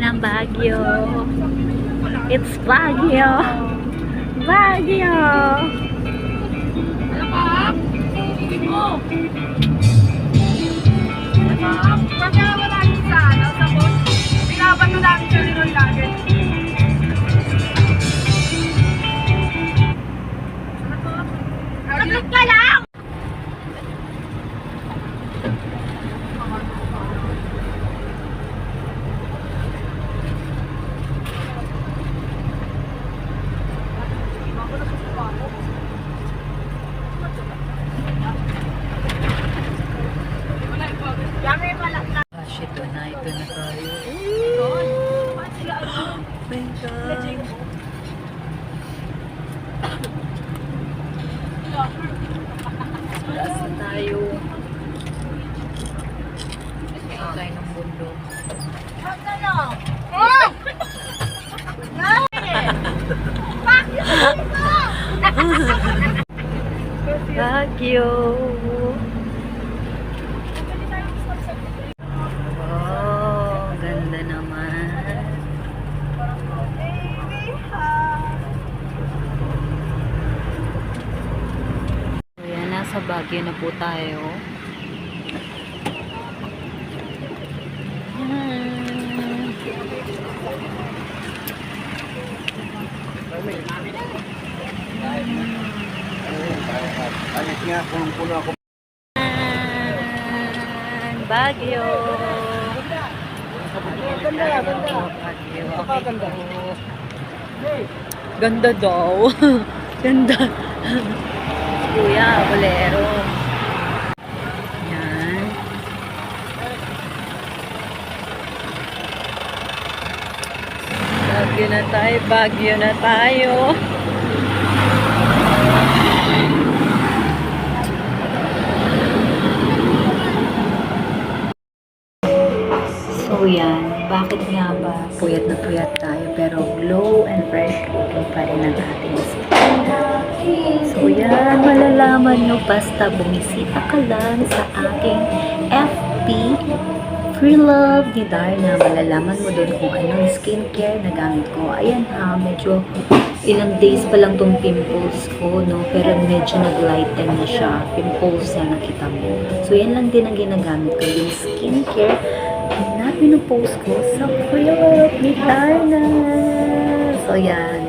ng Baguio. It's Baguio. Baguio. Ano pa? Oh. Kaya wala yung sa ano, sa boat. Binabato namin siya rin lagi. Saglit ka lang! Gosh, ito na tayo. Oh my God. Taas na tayo. Sakay ng bundok. Baguio. Oh, ganda naman. Ayan, nasa Baguio na po tayo. Alit nga, punong-puno ako. Baguio. Ganda. Ganda. Ganda daw. Ganda. Kuya, bolero. Yan. Baguio na tayo. Baguio na tayo. So yan, bakit nga ba puyat na puyat tayo pero glow and fresh looking pa rin ang ating skin. So yan, malalaman nyo basta bumisita ka lang sa aking FB Free Love ni Darna. Malalaman mo doon kung anong skincare na gamit ko. Ayan ha, medyo ilang days pa lang tong pimples ko, no? Pero medyo nag-lighten na siya. Pimples na nakita mo. So yan lang din ang ginagamit ko, yung skincare na pinupost ko sa Free Love ni Darna. So yan,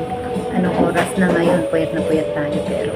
anong oras na ngayon, puyat na puyat tayo pero